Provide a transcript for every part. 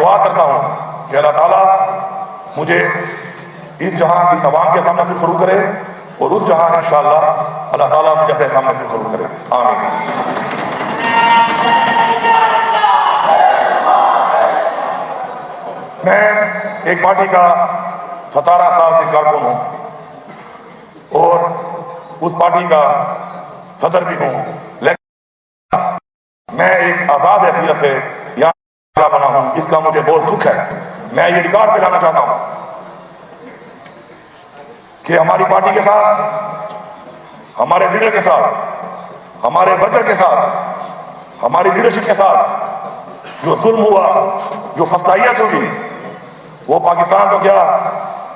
दुआ करता हूँ कि अल्लाह ताला मुझे इस जहां की सवाम के सामने से शुरू करे और उस जहां इंशाअल्लाह अल्लाह ताला मुझे अपने सामने से शुरू करे। आमीन। मैं एक पार्टी का 17 साल से कारकुन हूं और उस पार्टी का सदर भी हूं, लेकिन मैं एक आजाद हैसियत से यहाँ बना हूं, इसका मुझे बहुत दुख है। मैं ये रिकॉर्ड पे लाना चाहता हूं कि हमारी पार्टी के साथ, हमारे लीडर के साथ, हमारे वर्कर के साथ, हमारी लीडरशिप के साथ जो जुल्म हुआ, जो फसाइयत हुई, वो पाकिस्तान को क्या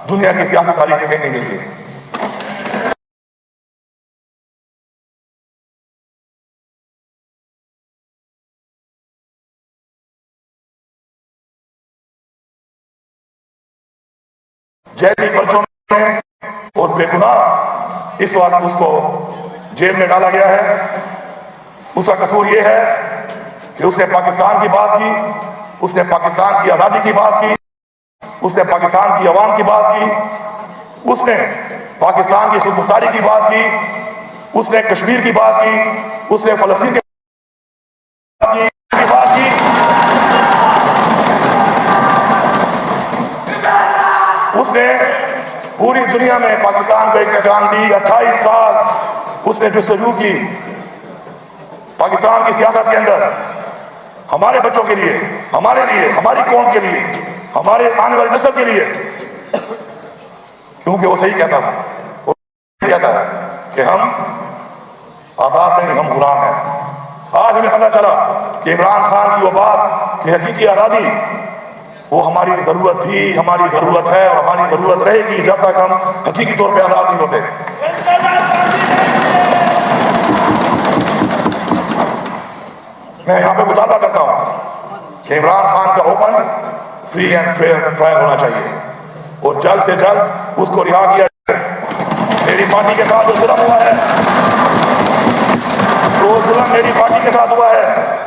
दुनिया की सियासी तारीख में कहीं नहीं मिलती। जैसी पर्चों में और बेगुनाह इस वक्त उसको जेल में डाला गया है। उसका कसूर यह है कि उसने पाकिस्तान की बात की, उसने पाकिस्तान की आजादी की बात की, उसने पाकिस्तान की अवाम की बात की, उसने पाकिस्तान की खुदमुख्तारी की बात की, उसने कश्मीर की बात की, उसने फलस्तीन की बात की, उसने पूरी दुनिया में पाकिस्तान को एक पहचान दी। 28 साल उसने जस्तजू की पाकिस्तान की सियासत के अंदर, हमारे बच्चों के लिए, हमारे लिए, हमारी कौम के लिए, हमारे आने वाली नस्ल के लिए, क्योंकि वो सही कहता था, वो कहता है कि हम आजाद नहीं, हम गुलाम हैं। आज हमें पता चला कि इमरान खान की वो बात कि हकीकी आजादी वो हमारी जरूरत थी, हमारी जरूरत है और हमारी जरूरत रहेगी जब तक हम हकीकी तौर पे आजाद नहीं होते। मैं यहां पे मुतालबा करता हूं कि इमरान खान का open, free and fair trial होना चाहिए और जल्द से जल्द उसको रिहा किया जाए। मेरी पार्टी के साथ जो जुल्म हुआ है, जो जुल्म मेरी पार्टी के साथ हुआ है,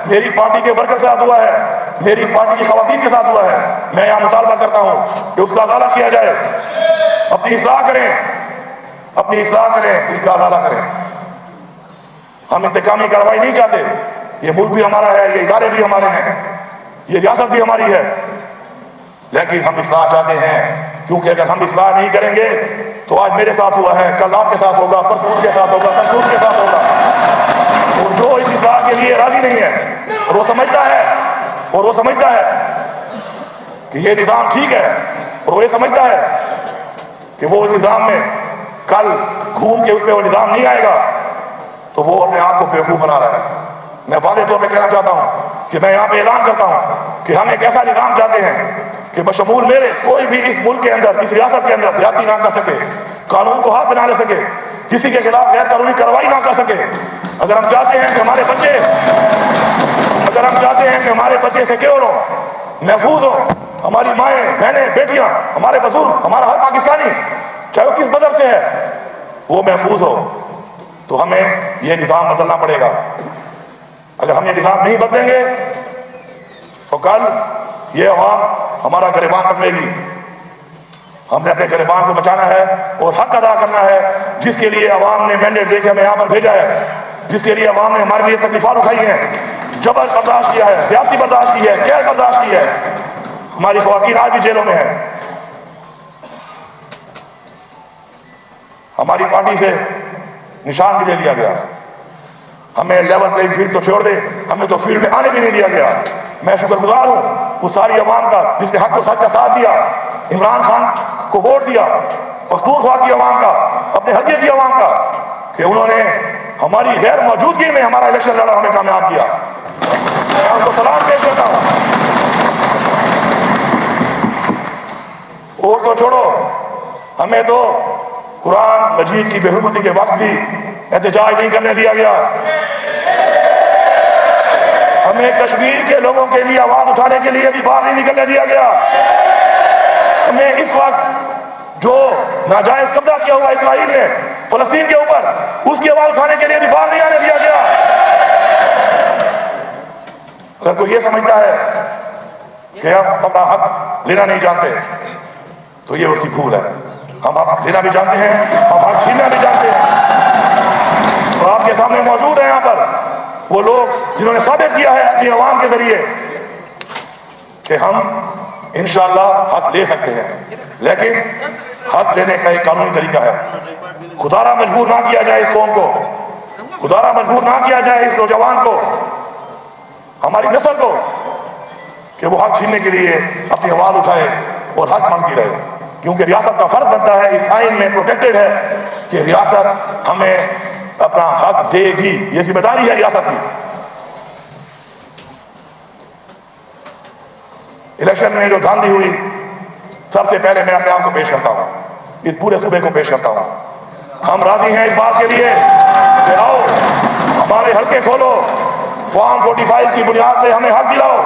मेरी पार्टी के वर्कर के साथ हुआ है, मेरी पार्टी की खवातीन के साथ हुआ है, मैं यहां मुतालबा करता हूं कि उसका अदाला किया जाए। अपनी इस्लाह करें, अपनी इस्लाह करें, इसका अदाला करें। हम इंतकामी कार्रवाई नहीं चाहते। ये मुल्क भी हमारा है, ये इदारे भी हमारे हैं, ये रियासत भी हमारी है, लेकिन हम इस्लाह चाहते हैं, क्योंकि अगर हम इस्लाह नहीं करेंगे तो आज मेरे साथ हुआ है, कल आपके साथ होगा, परसों उसके साथ होगा, कल उसके साथ होगा। और जो इस इस्लाह के लिए राजी नहीं है और वो समझता है कि ये निजाम ठीक है और वो ये समझता है कि वो उस निजाम में कल घूम के उसमें वो निजाम नहीं आएगा, तो वो अपने आप को बेवकूफ बना रहा है। मैं वादे तौर पे कहना चाहता हूं कि मैं यहां पे ऐलान करता हूं कि हम एक ऐसा निजाम चाहते हैं कि बशमूल मेरे कोई भी इस मुल्क के अंदर, इस रियासत के अंदर ज्यादती ना कर सके, कानून को हाथ बना ले सके, किसी के खिलाफ गैर कानूनी कार्रवाई ना कर सके। अगर हम चाहते हैं कि हमारे बच्चे सिक्योर हो, महफूज हो, हमारी माएँ, बहनें, बेटियां, हमारे बुजुर्ग, हमारा हर पाकिस्तानी चाहे वो किस बदल से है, वो महफूज हो, तो हमें ये निजाम बदलना पड़ेगा। अगर हम ये निजाम नहीं बदलेंगे तो कल ये अवाम हमारा गिरबान पकड़ेगी। हमने अपने गिरबान को बचाना है और हक अदा करना है, जिसके लिए अवाम ने मैंडेट देके हमें यहाँ पर भेजा है, जिसके लिए अवाम ने हमारे लिए तकलीफात उठाई हैं, जबर बर्दाश्त किया है, ज्यादती बर्दाश्त की है, कैद बर्दाश्त की है। हमारी ख्वातीन आज भी जेलों में है। हमारी पार्टी से निशान भी ले लिया गया। हमें लेवल प्लेइंग फील्ड तो छोड़ दे, हमें तो फील्ड में आने भी नहीं दिया गया। मैं शुक्रगुजार हूं उस सारी अवाम का जिसने हक और सच का साथ दिया, इमरान खान को वोट दिया, पख्तूनख्वा की अवाम का, अपने हल्के की अवाम का, कि उन्होंने हमारी गैर मौजूदगी में हमारा इलेक्शन लड़ा, हमें कामयाब किया। मैं उनको सलाम पेश करता हूं। और तो छोड़ो, हमें तो कुरान मजीद की बेहुरमती के वक्त भी एहतजाज नहीं करने दिया गया। हमें कश्मीर के लोगों के लिए आवाज उठाने के लिए भी बाहर नहीं निकलने दिया गया। हमें इस वक्त जो नाजायज कब्जा किया हुआ इसराइल ने फलस्तीन के ऊपर, उसकी आवाज उठाने के लिए भी बाहर नहीं आने दिया गया। अगर कोई ये समझता है कि हम अपना हक लेना नहीं जानते, तो ये उसकी भूल है। हम हक लेना भी जानते हैं, हम हक छीनना भी जानते हैं। तो आपके सामने मौजूद है यहाँ पर वो लोग जिन्होंने साबित किया है अपनी आवाम के जरिए कि हम इंशाअल्लाह हक ले सकते हैं, लेकिन हक लेने का एक कानूनी तरीका है। खुदारा मजबूर ना किया जाए इस कौम को, खुदारा मजबूर ना किया जाए इस नौजवान को, हमारी नस्ल को, कि वो हक छीनने के लिए अपनी आवाज उठाए और हक मांगती रहे। क्योंकि रियासत का फर्ज बनता है, इस आइन में प्रोटेक्टेड है कि रियासत हमें अपना हक देगी, ये जिम्मेदारी है रियासत की। इलेक्शन में जो धांधली हुई, सबसे पहले मैं अपने आप को पेश करता हूं, इस पूरे सूबे को पेश करता हूं। हम राजी हैं इस बात के लिए कि आओ हमारे हल्के खोलो, फॉर्म 45 की बुनियाद से हमें हक दिलाओ।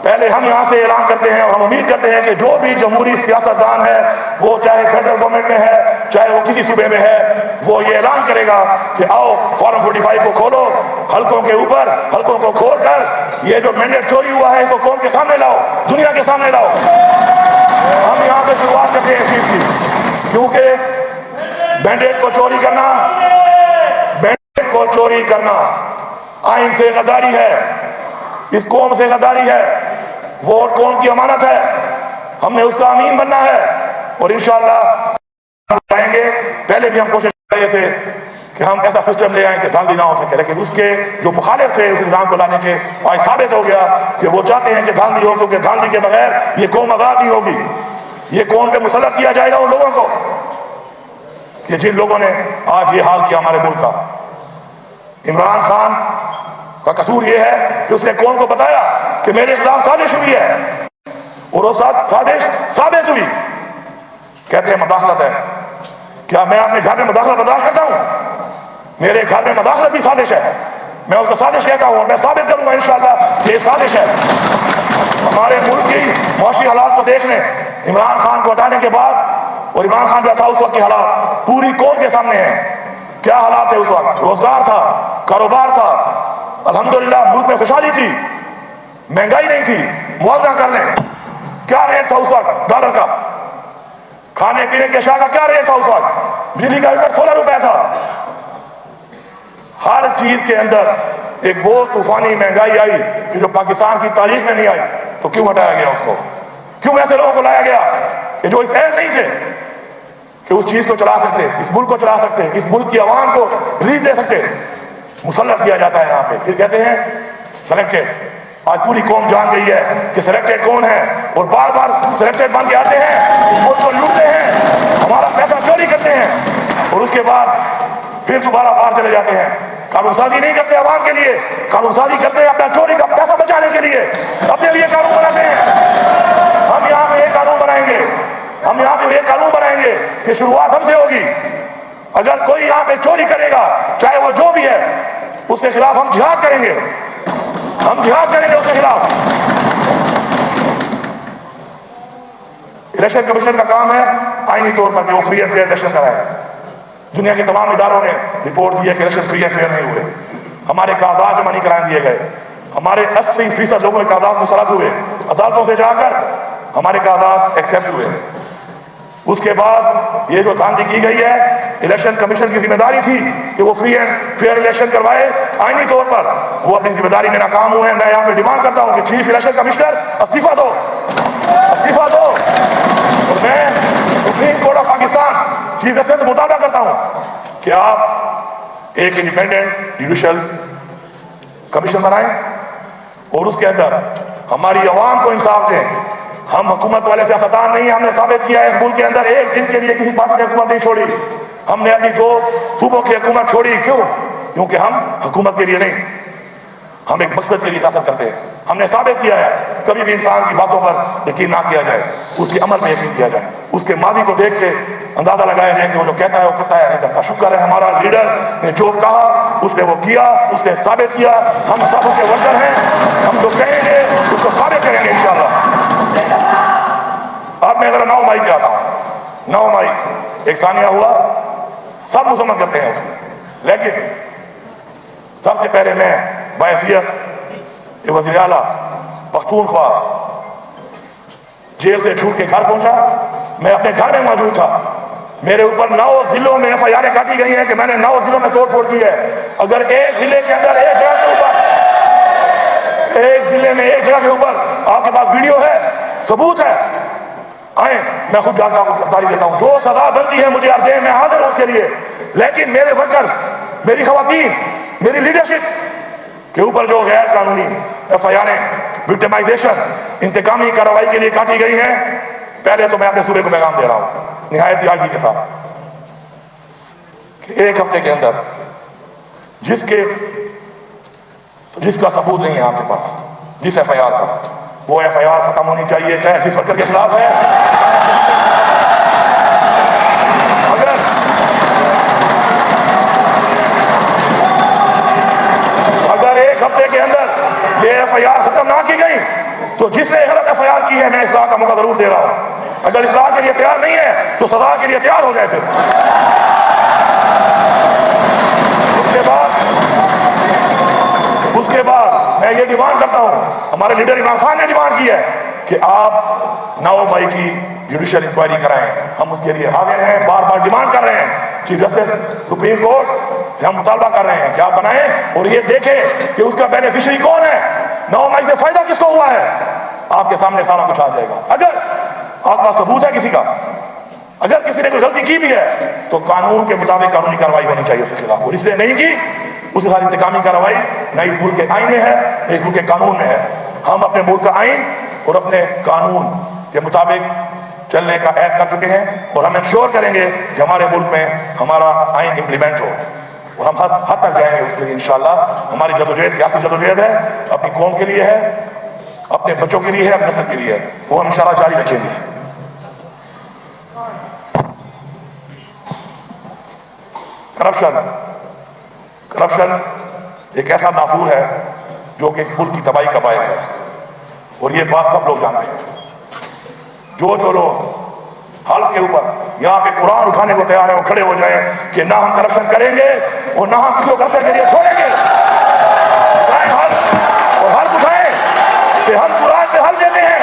पहले हम यहां से ऐलान करते हैं और हम उम्मीद करते हैं कि जो भी जमहूरी सियासतदान है, वो चाहे सेंट्रल गवर्नमेंट में है, चाहे वो किसी सूबे में है, वो ये ऐलान करेगा कि आओ फॉर्म 45 को खोलो, हल्कों के ऊपर हल्कों को खोलकर ये जो मैंडेट चोरी हुआ है इसको कौम के सामने लाओ, दुनिया के सामने लाओ। हम यहां से शुरुआत करते हैं इस चीज की, क्योंकि मैंडेट को चोरी करना, मैंडेट को चोरी करना आइन से गद्दारी है, इस कौम से गद्दारी है। वोट कौम की अमानत है, हमने उसका अमीन बनना है और इंशाअल्लाह आएंगे। पहले भी हम कोशिश कर रहे थे कि हम ऐसा सिस्टम ले आए कि धांधली ना हो सके, लेकिन उसके जो मुखालिफ थे उस निजाम को लाने के, आज साबित हो गया कि वो चाहते हैं कि धांधली हो, क्योंकि धांधली के बगैर ये कौम आजाद नहीं होगी। ये कौम पे मुसल्लत किया जाएगा उन लोगों को कि जिन लोगों ने आज ये हाल किया हमारे मुल्क का। इमरान खान का कसूर यह है कि उसने कौम को बताया कि मेरे खिलाफ साजिश हुई है और वो साजिश साबित हुई। कहते हैं मदाखलत है, क्या मैं अपने घर में मदाखलत बर्दाश्त करता हूं? मेरे घर में मदाखलत भी साजिश है, मैं उसको साजिश कहता हूं, मैं साबित करूंगा इंशाअल्लाह ये साजिश है। हमारे मुल्क की मौशी हालात को देख लें, इमरान खान को हटाने के बाद, और इमरान खान जो था उस वक्त के हालात पूरी कौम के सामने है। क्या हालात है उस वक्त? रोजगार था, कारोबार था, अल्हम्दुलिल्लाह मुल्क में खुशहाली थी, महंगाई नहीं थी। मुआवजा कर लें, क्या रेट था उस वक्त डॉलर का, खाने पीने के अशिया का क्या रेट था उस वक्त, बिजली का यूनिट 16 रुपए था। हर चीज के अंदर एक वो तूफानी महंगाई आई कि जो पाकिस्तान की तारीख में नहीं आई। तो क्यों हटाया गया उसको? क्यों ऐसे लोगों को लाया गया कि जो इस एहल नहीं थे कि उस चीज को चला सकते, इस मुल्क को चला सकते, इस मुल्क की आवाम को रिलीफ दे सकते? मुसल्लत किया जाता है यहाँ पे, फिर कहते हैं सिलेक्टेड। आज पूरी कौम जान गई है कि सिलेक्टेड कौन है, और बार बार सिलेक्टेड बन के आते हैं, मुल्क को लूटते हैं, हमारा पैसा चोरी करते हैं और उसके बाद फिर दोबारा बाहर चले जाते हैं। कानून साजी नहीं करते आवाम के लिए, कानून साजी करते हैं अपना चोरी का पैसा बचाने के लिए, अपने लिए कानून बनाते हैं। हम यहाँ पे एक कानून बनाएंगे, हम यहाँ पे एक कानून बनाएंगे कि शुरुआत हमसे होगी। अगर कोई यहाँ पे चोरी करेगा, चाहे वो जो भी है, उसके खिलाफ हम जिहाद करेंगे, हम जिहाद करेंगे उसके खिलाफ। इलेक्शन कमीशन का काम है आईनी तौर पर कि वो फ्री एंड फेयर इलेक्शन कराए। दुनिया के तमाम इदारों ने रिपोर्ट दी है कि इलेक्शन फ्री एंड फेयर नहीं हुए, हमारे कागजात जमा नहीं कराए दिए गए, हमारे 80% लोगों के कागजात मुस्तरद हुए, अदालतों से जाकर हमारे कागजात एक्सेप्ट हुए। उसके बाद ये जो धांधली की गई है, इलेक्शन कमीशन की जिम्मेदारी थी कि वो फ्री एंड फेयर इलेक्शन करवाए आईनी तौर पर, वो अपनी जिम्मेदारी में नाकाम हुए हैं। मैं यहाँ पे डिमांड करता हूँ कि चीफ इलेक्शन कमिश्नर अस्तीफा दो, अस्तीफा दो। और मैं supreme court of Pakistan chief justice से मुतालबा करता हूँ कि आप एक इंडिपेंडेंट जुडिशियल कमीशन बनाएं और उसके अंदर हमारी आवाम को इंसाफ दें। हम हुकूमत वाले सियासतदान नहीं, हमने साबित किया है इस मुल्क के अंदर एक दिन के लिए किसी पार्टी ने हुकूमत नहीं छोड़ी। हमने अपनी 2 सूबों की हुकूमत छोड़ी, क्यों? क्योंकि हम हुकूमत के लिए नहीं, हम एक मकसद के लिए सियासत करते हैं। हमने साबित किया है कभी भी इंसान की बातों पर यकीन ना किया जाए, उसके अमल में यकीन किया जाए, उसके मादी को देख के अंदाजा लगाया जाए कि वो जो कहता है वो करता है, नहीं करता। शुक्र है हमारा लीडर ने जो कहा उसने वो किया, उसने साबित किया। हम सब उसके वर्कर हैं, हम जो कहेंगे उसको साबित करेंगे इंशाअल्लाह। अब मैं जरा 9 मई पे आता हूं। 9 मई एक सानिया हुआ, सब मुसम्मत करते हैं उसमें, लेकिन सबसे पहले मैं बहैसियत वज़ीर आला पख्तूनख्वा जेल से छूट के घर पहुंचा, मैं अपने घर में मौजूद था। मेरे ऊपर 9 जिलों में FIR काटी गई है कि मैंने 9 जिलों में तोड़फोड़ की है। अगर एक जिले के अंदर एक जगह के ऊपर, एक जिले में एक जगह के ऊपर आपके पास वीडियो है, सबूत है, आए मैं खुद जाकर आपको गिरफ्तारी देता हूं। जो सजा बनती है मुझे आप दें, मैं हाजिर हूं उसके लिए। लेकिन मेरे वर्कर, मेरी खवातीन, मेरी लीडरशिप के ऊपर जो गैर कानूनी FIR, विक्टिमाइजेशन, इंतकामी कार्रवाई के लिए काटी गई है, पहले तो मैं अपने सूबे को पैगाम दे रहा हूं निहायत यादगी के साथ कि 1 हफ्ते के अंदर जिसका सबूत नहीं है आपके पास, जिस FIR का, वो FIR खत्म होनी चाहिए, चाहे जिस वर्कर के खिलाफ है। अगर 1 हफ्ते के अंदर ये FIR खत्म ना की गई तो जिसने गलत FIR की है, मैं इस्लाह का मौका जरूर दे रहा हूं। अगर इस्लाह के लिए तैयार नहीं है तो सजा के लिए तैयार हो जाए। फिर उसके बाद मैं ये डिमांड करता हूं, हमारे लीडर इमरान खान ने डिमांड की है कि आप 9 मई की जुडिशियल इंक्वायरी कराएं। हम उसके लिए हाजिर हैं, बार बार डिमांड कर रहे हैं। चीफ जस्टिस सुप्रीम कोर्ट हम मुतालबा कर रहे हैं कि आप बनाएं और ये देखें कि उसका बेनिफिशियरी कौन है, 9 मई से फायदा किसको हुआ है। आपके सामने सारा कुछ आ जाएगा। अगर आपके पास सबूत है किसी का, अगर किसी ने कोई गलती की भी है तो कानून के मुताबिक कानूनी कार्रवाई होनी चाहिए उसके खिलाफ, और इसलिए नहीं की उसके साथ इंतकामी कार्रवाई न इस मुल्क के आईन में है न इस मुल्क के कानून में है। हम अपने मुल्क का आईन और अपने कानून के मुताबिक चलने का ऐद कर चुके हैं और हम इंश्योर करेंगे कि हमारे मुल्क में हमारा आईन इंप्लीमेंट हो और हम हद तक जाएंगे उसके लिए इंशाअल्लाह। हमारी जदोजहद सियासी जदोजहद है, अपनी कौम के लिए है, अपने बच्चों के लिए है, अपने नस्ल के लिए है, वो हम इंशाअल्लाह जारी रखेंगे। करप्शन एक ऐसा नासूर है जो कि मुल्क की तबाही का बायस है और ये बात सब लोग जानते हैं। जो लोग हल्फ के ऊपर यहाँ पे कुरान उठाने को तैयार है वो खड़े हो जाए कि ना हम करप्शन करेंगे और ना हम किसी को करप्शन के लिए छोड़ेंगे। और हल्फ उठाए कि हम कुरान पे हल देते हैं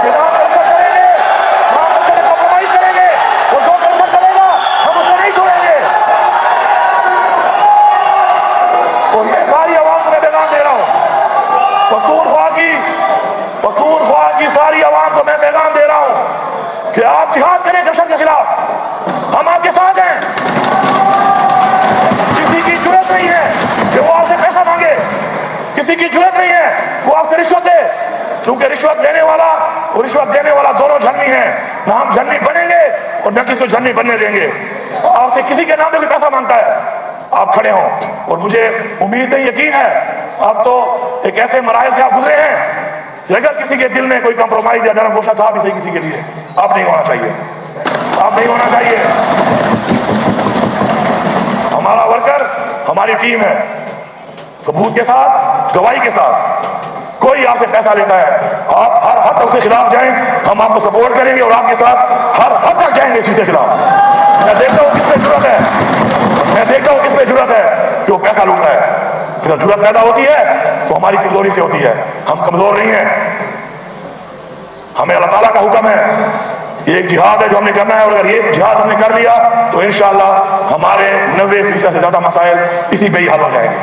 कि ना हम करप्शन करेंगे, ना हम उससे कॉम्प्रोमाइज करेंगे और जो करप्शन करेगा हम उसे नहीं छोड़ेंगे। और ये सारी आवाम को मैं पैगाम दे रहा हूं, पख्तूनख्वा की सारी आवाम को मैं पैगाम दे रहा हूं कि आप जिहाद करें करप्शन के खिलाफ, हम आपके साथ हैं। किसी की जुर्रत नहीं है कि वो आपसे पैसा मांगे, किसी की जुर्रत नहीं है वो आपसे रिश्वत दे, क्योंकि रिश्वत लेने वाला और रिश्वत देने वाला दोनों झन्नी हैं। ना हम झन्नी बनेंगे और न किसी को झन्नी बनने देंगे। आपसे किसी के नाम पे भी पैसा मांगता है, आप खड़े हों। और मुझे उम्मीद है, यकीन है, आप तो एक ऐसे मराहल से आप गुजरे हैं कि अगर किसी के दिल में कोई कंप्रोमाइज या नरम गोशा था भी सही किसी के लिए, आप नहीं होना चाहिए, आप नहीं होना चाहिए। हमारा वर्कर, हमारी टीम है, सबूत के साथ, गवाही के साथ। कोई आपसे पैसा लेता है, आप हर हद तक उसके खिलाफ जाएं, हम आपको सपोर्ट करेंगे और आपके साथ हर हद तक जाएंगे इसी के खिलाफ। मैं देखता हूं किसमें जरूरत है, मैं देखता हूं किसमें जरूरत है कि वो पैसा लूटता है। जब जरूरत पैदा होती है तो हमारी कमजोरी से होती है, हम कमजोर नहीं हैं। हमें अल्लाह ताला का हुक्म है, ये एक जिहाद है जो हमने करना है और अगर ये जिहाद हमने कर लिया तो इंशाअल्लाह हमारे 90% से ज्यादा मसाइल इसी पे ही हल हो जाएंगे।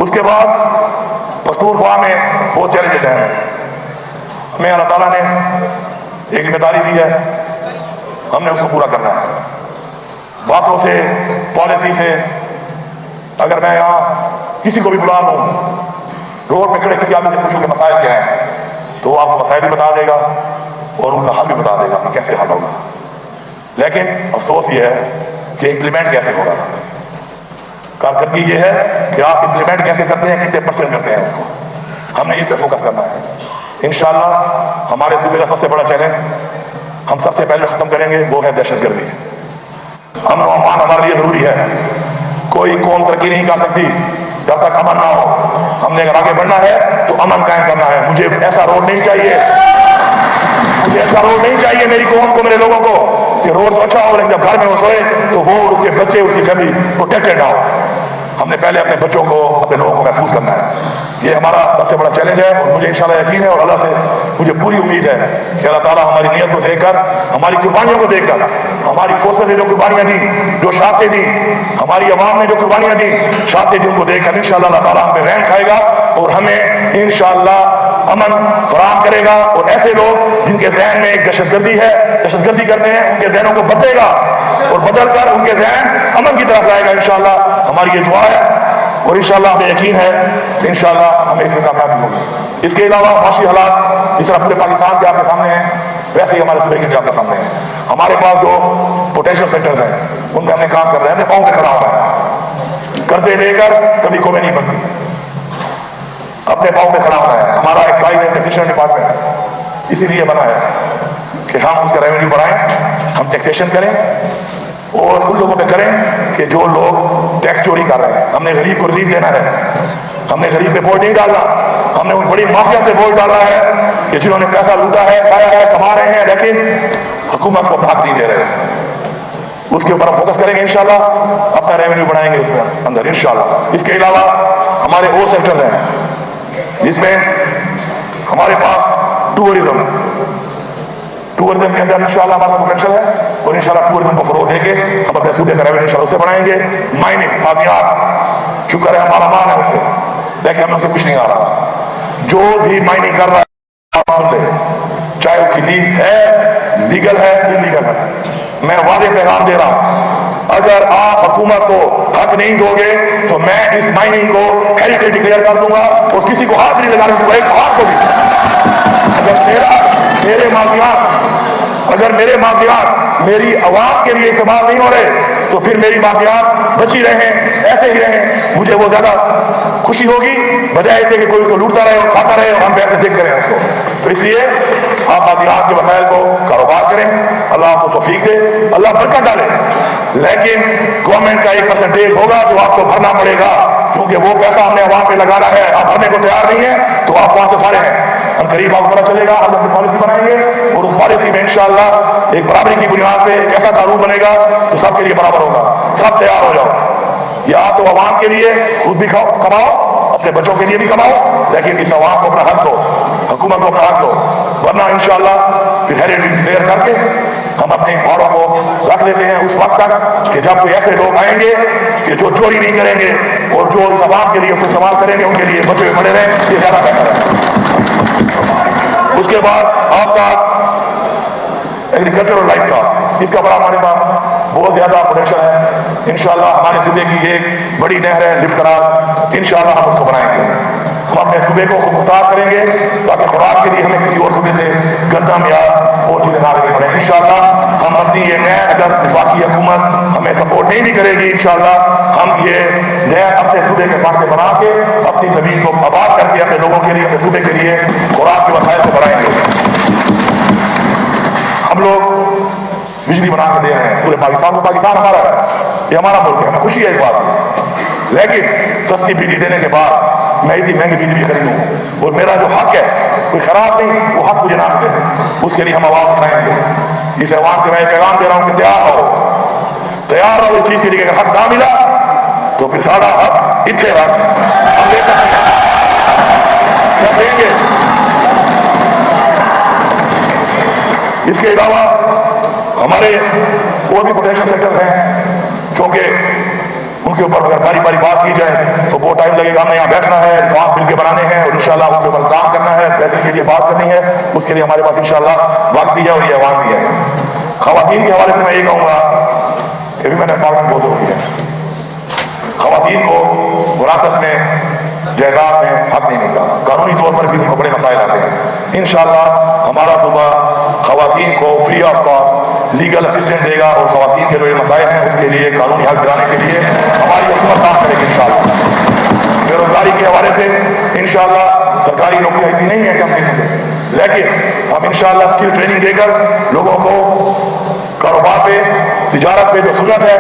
उसके बाद पख्तूनख्वा में बहुत चैलेंजेस हैं। हमें अल्लाह ताला ने एक जिम्मेदारी दी है, हमने उसको पूरा करना है। बातों से, पॉलिसी से, अगर मैं यहाँ किसी को भी बुला लूँ, रोड पे खड़े किसी आदमी से पूछूं कि मसाइल क्या है, तो वो आपको मसाइल भी बता देगा और उनका हल भी बता देगा कि कैसे हल होगा। लेकिन अफसोस ये है कि इम्प्लीमेंट कैसे होगा। कारकर्दगी ये है कि आप इम्प्लीमेंट कैसे करते हैं, कितने % करते हैं उसको, हमने इस पर फोकस करना है। इंशाअल्लाह हमारे सूबे का सबसे बड़ा चैलेंज हम सबसे पहले खत्म करेंगे, वो है दहशतगर्दी। अमन और अमान हमारे लिए जरूरी है। कोई कौम तरक्की नहीं कर सकती जब तक अमन ना हो। हमने अगर आगे बढ़ना है तो अमन कायम करना है। मुझे ऐसा रोड नहीं चाहिए, मुझे ऐसा रोड नहीं चाहिए मेरी कौम को, मेरे लोगों को, कि रोड तो अच्छा हो लेकिन जब घर में वो सोए तो वो और उसके बच्चे, उसकी फैमिली प्रोटेक्टेड ना हो। हमने पहले अपने बच्चों को, अपने लोगों को महफूज करना है। ये हमारा सबसे बड़ा चैलेंज है और मुझे इंशाल्लाह यकीन है और अल्लाह से मुझे पूरी उम्मीद है कि अल्लाह ताला हमारी नीयत को देखकर, हमारी कुर्बानियों को देखकर, हमारी फोर्सेस ने जो कुर्बानियां दी, जो शहादतें दी, हमारी अवाम ने जो कुर्बानियां दी, शहादतें दी, उनको देखकर इंशाल्लाह अल्लाह ताला हम पे रहम खाएगा और हमें इंशाल्लाह अमन फराहम करेगा। और ऐसे लोग जिनके जहन में एक दहशतगर्दी है, दहशतगर्दी करते हैं, उनके जहनों को बदलेगा और बदल कर उनके जहन अमन की तरफ लाएगा। इंशाल्लाह हमारी ये दुआ है और इंशाल्लाह हमें यकीन है कि इंशाल्लाह हमें इसमें कामयाबी होगी। इसके अलावा माशी हालात जिस तरह पूरे पाकिस्तान के आपके सामने हैं, वैसे ही हमारे सूबे के भी आपके सामने हैं। हमारे पास जो पोटेंशियल सेक्टर्स हैं उनमें हमने काम कर रहे हैं, हमने पाँव पे खड़ा होना है, कर्जे लेकर कभी कौमें नहीं बनती, अपने पाँव पे खड़ा होना है। हमारा एक्साइज एंड टैक्सेशन डिपार्टमेंट इसीलिए बना है कि हम उसका रेवेन्यू बढ़ाएं, हम टैक्सेशन करें और उन लोगों पे करें कि जो लोग टैक्स चोरी कर रहे हैं। हमने गरीब को रिलीफ देना है, हमने गरीब पे बोझ नहीं डालना। हमने उन बड़ी माफिया से बोझ डाला है कि जिन्होंने पैसा लूटा है, खाया है, कमा रहे हैं, लेकिन हुकूमत को भाग नहीं दे रहे। उसके ऊपर हम फोकस करेंगे इंशाल्लाह, अपना रेवेन्यू बढ़ाएंगे उसमें अंदर इंशाल्लाह। इसके अलावा हमारे और सेक्टर्स हैं जिसमें हमारे पास टूरिज्म के अंदर इंशाल्लाह हमारा पोटेंशियल है और इंशाल्लाह टूरिज्म को फरोग देके हम अपने सूबे का रेवेन्यू इंशाल्लाह उससे बढ़ाएंगे। माइनिंग माफियात शुक्र है हमारा मान है उससे, लेकिन हमें उससे कुछ नहीं आ रहा। जो भी माइनिंग कर रहा है, चाहे उसकी लीज है, लीगल है, इलीगल है, मैं वादे पैगाम दे रहा हूं, अगर आप हुकूमत को हक नहीं दोगे तो मैं इस माइनिंग को हेरिटेज डिक्लेयर कर दूंगा और किसी को हाथ नहीं लगाने दूंगा, एक हाथ को भी। अगर मेरे माफियात मेरी आवाज के लिए इस्तेमाल नहीं हो रहे तो फिर मेरी माफियात बची रहे, ऐसे ही रहे, मुझे वो ज्यादा खुशी होगी बजाय ऐसे कि कोई उसको लूटता रहे और खाता रहे और हम पैसे देख करें उसको। तो इसलिए आप माफियात के वसाइल को कारोबार करें, अल्लाह आपको तौफीक दे, अल्लाह बरकत डाले, लेकिन गवर्नमेंट का 1% होगा जो आपको भरना पड़ेगा, क्योंकि वो पैसा हमने वहां पे लगाना है, आप भरने को तैयार नहीं है तो आप वहां से सारे हैं। और करीब आपको पता चलेगा, हम अपनी पॉलिसी बनाएंगे और उस पॉलिसी में इंशाअल्लाह एक बराबरी की बुनियाद पे एक ऐसा कानून बनेगा जो सबके लिए बराबर होगा। सब तैयार हो जाओ, या तो अवाम के लिए खुद भी कमाओ, अपने बच्चों के लिए भी कमाओ, लेकिन इस अवाम को अपना हक दो, हुकूमत को अपना हक दो, वरना इंशाअल्लाह फिर हेरिटेज डिक्लेयर करके हम अपने पहाड़ों को रख लेते हैं उस वक्त तक कि जब कोई ऐसे लोग आएंगे कि जो चोरी नहीं करेंगे और जो इस अवाम के लिए कोई सवाल करेंगे उनके लिए बचे हुए पड़े रहे, ये ज्यादा बेहतर है। उसके बाद आपका एग्रीकल्चरल लाइफ का, इसका बड़ा हमारे पास बहुत ज्यादा पोटेंशियल है। इंशाल्लाह हमारे सूबे की एक बड़ी नहर है लिफ्ट कनाल, इंशाल्लाह हम उसको बनाएंगे। हम अपने सूबे को मुख्तार करेंगे ताकि खुराक के लिए हमें किसी और सूबे से गंदम या और चीजें ना लेनी पड़े। इंशाल्लाह हम अपनी ये नहर, अगर बाकी हुकूमत हमें सपोर्ट नहीं भी करेगी, इंशाल्लाह हम ये नहर अपने सूबे के पास से बना के अपनी जमीन को आबाद करके अपने लोगों के लिए, अपने सूबे के लिए खुराक के वसाइल को बढ़ाएंगे। हम लोग बिजली बना के दे रहे हैं पूरे पाकिस्तान को, पाकिस्तान हमारा है, ये हमारा मुल्क है, हमें खुशी है इस बात की। लेकिन सस्ती बिजली देने के बाद मैं इतनी महंगी बिजली खरीदूं और मेरा जो हक है कोई खराब नहीं, वो हक मुझे ना मिले, उसके लिए हम आवाज उठाएंगे। इस आवाज से मैं पैगाम दे रहा हूं कि तैयार रहो इस चीज के लिए। अगर हक ना मिला तो फिर सारा हक इतने रख हम ले सकते हैं, देंगे। इसके अलावा हमारे और भी पोटेंशियल सेक्टर हैं, क्योंकि उनके ऊपर अगर बारी बारी बात की जाए तो बहुत टाइम लगेगा। हमने यहाँ बैठना है, काम मिलकर बनाने हैं और इंशाल्लाह उनके ऊपर काम करना है, बेहतरी के लिए बात करनी है, उसके लिए हमारे पास इंशाल्लाह वक्त भी है और ये आवाम भी है। खवातीन के हवाले से मैं ये कहूँगा कि भी मैंने पार्लियामेंट बहुत होती है, खवातीन को विरासत में, जायदाद में हक नहीं मिलता, कानूनी तौर पर भी उनको बड़े मसाइल आते हैं। इंशाल्लाह हमारा सुबह खवातीन को free of cost legal assistance देगा और खवातीन के जो ये मसाइल हैं उसके लिए कानूनी हक दिलाने के लिए हमारी हुकूमत काम करेगी इंशाल्लाह। बेरोजगारी के हवाले से इंशाल्लाह सरकारी नौकरियां इतनी नहीं है कि हम दे सकें, लेकिन हम इंशाल्लाह स्किल ट्रेनिंग देकर लोगों को कारोबार पे, तिजारत पे जो सूरत है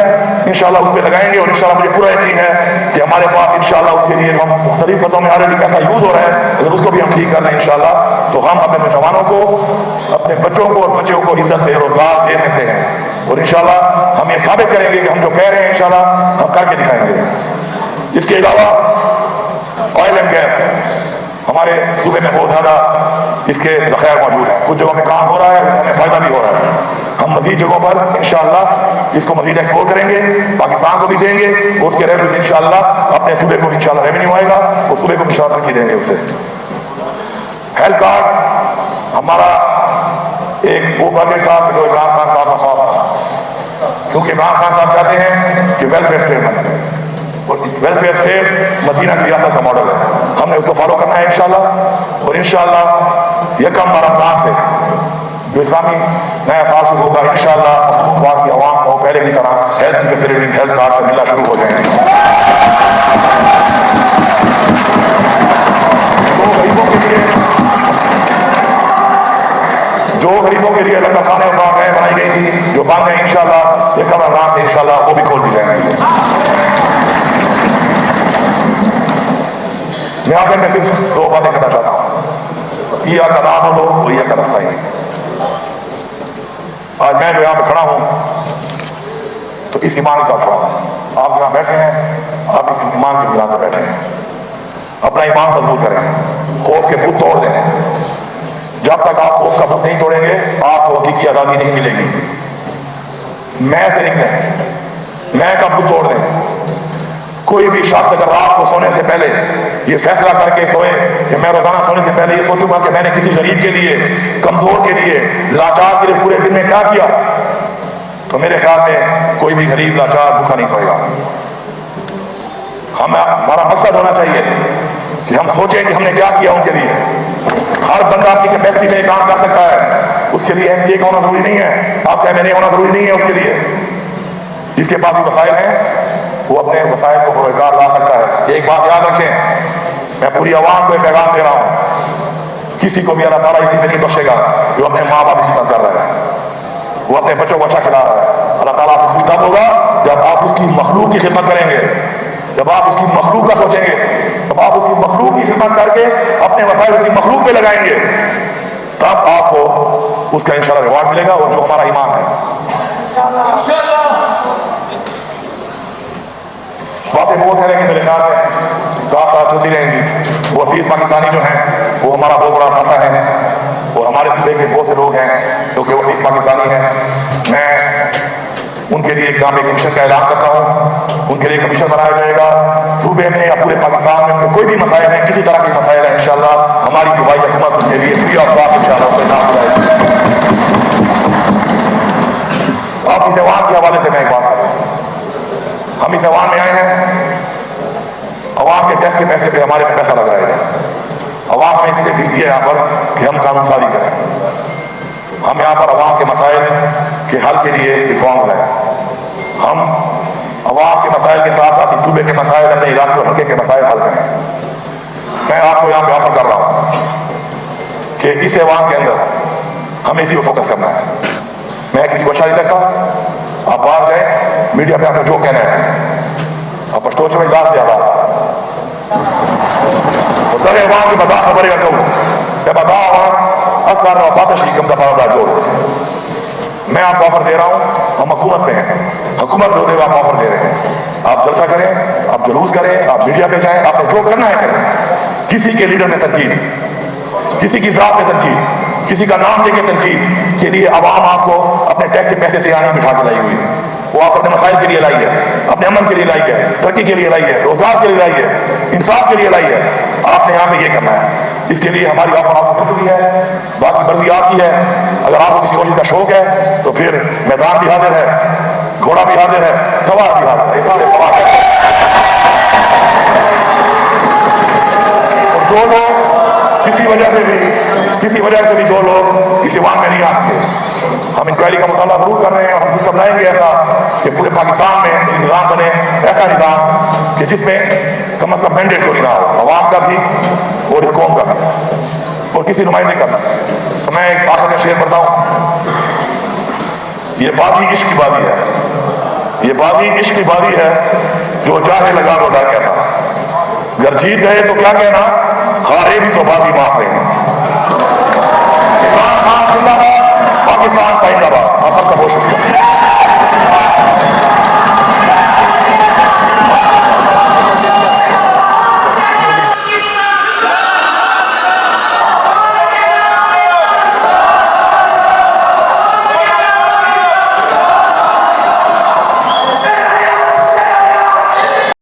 इंशाल्लाह उस पर लगाएंगे और इंशाल्लाह मुझे पूरा यकीन है कि हमारे पास इंशाल्लाह उसके लिए हम मुख्तलिफ पदों में ऑलरेडी पैसा यूज हो रहा है, अगर उसको भी हम ठीक कर रहे हैं इंशाल्लाह तो हम अपने नौजवानों को, अपने बच्चों को और बच्चों को इज्जत से रोजगार दे सकते हैं और इंशाल्लाह हम ये साबित करेंगे कि हम जो कह रहे हैं इंशाल्लाह हम करके दिखाएंगे। इसके अलावा ऑयल एंड गैस हमारे सूबे में बहुत ज़्यादा इसके ज़ख़ायर मौजूद है। कुछ जगहों में काम हो रहा है, उसमें फ़ायदा भी हो रहा है। हम मज़ीद जगहों पर इंशाअल्लाह इसको मज़ीद एक्सपोर्ट करेंगे, पाकिस्तान को भी देंगे, उसके रेवेन्यू से इंशाअल्लाह अपने सूबे को इंशाअल्लाह रेवेन्यू आएगा, उस सूबे को इंशाअल्लाह तरक्की देंगे उससे। हेल्थ कार्ड हमारा एक वो बजट था जो इमरान खान साहब का ख्वाब था, क्योंकि इमरान खान साहब कहते हैं कि वेलफेयर स्टेट बने, और वेलफेयर स्टेट मदीना की रियासत का मॉडल है। हमने उसको फॉलो करना है इंशाअल्लाह, और इंशाअल्लाह यकम रमज़ान से जो इस्लामी नया साल शुरू होगा इंशाअल्लाह मखलूक़ात की आवाम को पहले की तरह हेल्थ की फैसिलिटी हेल्थ कार्ड से मिलना शुरू हो जाएंगे। जो गरीबों के लिए लंगर खाने और दुआएं बनाई गई थी जो बंद है इंशाअल्लाह यकम रमज़ान से इंशाअल्लाह वो भी खोल दी जाएंगी। मैं आगे में सिर्फ दो बातें करना चाहता हूँ। ईया का नाम हो वो ईया का रास्ता ही। आज मैं जो यहाँ पे खड़ा हूँ तो इस ईमान के साथ खड़ा हूँ। आप यहाँ बैठे हैं, आप इस ईमान के बुनियाद पर बैठे हैं। अपना ईमान मजबूत करें, खौफ के भूत तोड़ दें। जब तक आप खौफ का भूत नहीं तोड़ेंगे आपको हकीकी आज़ादी नहीं मिलेगी। मैं से निकले, मैं का भूत तोड़ दें। कोई भी शख्स अगर रात को सोने से पहले ये फैसला करके सोए कि मैं रोजाना सोने से पहले ये सोचूंगा कि मैंने किसी गरीब के लिए, कमजोर के लिए, लाचार के लिए पूरे दिन में क्या किया, तो मेरे ख्याल में कोई भी गरीब लाचार भूखा नहीं सोएगा। हमारा मकसद होना चाहिए कि हम सोचें कि हमने क्या किया उनके लिए। हर बंदा आपकी कैपेसिटी में काम कर सकता है, उसके लिए एमसीए का होना जरूरी नहीं है, आपका एमएनए होना जरूरी नहीं है। उसके लिए जिसके पास भी वसाइल हैं वो अपने वसाइल को रोजगार ला सकता है। एक बात याद रखें, मैं पूरी आवाम को एक पैगाम दे रहा हूँ, किसी को भी अल्लाह ताला इसी पे नहीं बख्शेगा जो अपने माँ बाप की खिदमत कर रहा है, वो अपने बच्चों को अच्छा खिला रहा है। अल्लाह ताला आपको खुश तब होगा जब आप उसकी मखलूक की खिदमत करेंगे, जब आप उसकी मखलूक का सोचेंगे, जब आप उसकी मखलूक की खिदमत करके अपने वसाइल उसकी मखलूक पे लगाएंगे, तब आपको उसका इंशाअल्लाह रिवार्ड मिलेगा। और जो हमारा ईमान है, बातें बहुत है लेकिन मेरे ख्याल में बात होती रहेंगी। वो हफीज पाकिस्तानी जो हैं वो हमारा बहुत बड़ा मसला है, और हमारे सूबे के बहुत से लोग हैं जो कि हफीज पाकिस्तानी हैं। मैं उनके लिए एक कमीशन का ऐलान करता हूँ, उनके लिए कमीशन बनाया जाएगा। सूबे में या पूरे पाकिस्तान में कोई भी मसाइल है, किसी तरह के मसाइल है, इंशाअल्लाह हमारी सूबाई हुकूमत उनके लिए फ्री ऑफ कॉस्ट इंशाअल्लाह। आप इस अवाम के हवाले से मैं एक बात कर रहा हूँ, हम इस अवाम में आए हैं, अवाम के टैक्स के पैसे पे हमारे पैसा लग रहा है। अवाम हमें इसलिए भेजी है यहाँ पर कि हम कानून साजी करें। हम यहाँ पर अवाम के मसाइल के हल के लिए रिफॉर्म लाएं। हम अवाम के मसाइल के साथ साथ सूबे के मसाइल, अपने इलाके और हल्के के मसाइल हल करें। मैं आपको यहाँ पे ऑफर कर रहा हूँ कि इस अवाम के अंदर हमें इसी को फोकस करना है। मैं किसी को अच्छा नहीं लगता, आप बाहर जाए मीडिया पे आपको जो कहना है आप पश्तो में इलाज दिया सरे वहां की बता खबर कहूँ बता अकार बातशी कम दफा जोड़। मैं आपको ऑफर दे रहा हूँ, हम हुकूमत में हैं, हुकूमत होते हुए आप ऑफर दे रहे हैं। आप जलसा करें, आप जुलूस करें, आप मीडिया पे जाएं, आपने जो करना है करें। किसी के लीडर में तनकीद, किसी की जात में तनकीद, किसी का नाम लेके तनकीद के लिए अवाम आपको अपने टैक्स के पैसे से आने बिठा के लाई हुई है। वो आप अपने मसाइल के लिए लाई है, अपने अमन के लिए लाई है, तरक्की के लिए लाई है, रोजगार के लिए लाई है, इंसाफ के लिए लाई है। आपने यहाँ पे ये करना है। इसके लिए हमारी ऑफर आपको मिल चुकी है, बाकी मर्जी आपकी है। अगर आपको किसी और चीज का शौक है तो फिर मैदान भी हाजिर है, घोड़ा भी हाजिर है, सवार भी हाजिर है, सारे सवार है। और जो लोग किसी वजह से भी जो लोग इस ईमान में नहीं आ सकते, हम इंक्वायरी का मुताला जरूर कर रहे हैं और हम सिस्टम लाएंगे ऐसा कि पूरे पाकिस्तान में निज़ाम बने, ऐसा निज़ाम कि जिसमें कम अज कम मैंडेट चोरी ना हो, अवाम का भी और इस कौम का भी, और किसी नुमाइंदे का भी। तो मैं एक आखिर में शेयर करता हूँ, ये बादी इश्क की बादी है, ये बादी इश्क की बादी है, जो चाहे लगा तो डर कहना, अगर जीत गए तो क्या कहना, हारे भी तो बादी माफ रहे। पाकिस्तान का जिंदाबाद, पाकिस्तान का जिंदाबाद। आप सबका बहुत शुक्रिया।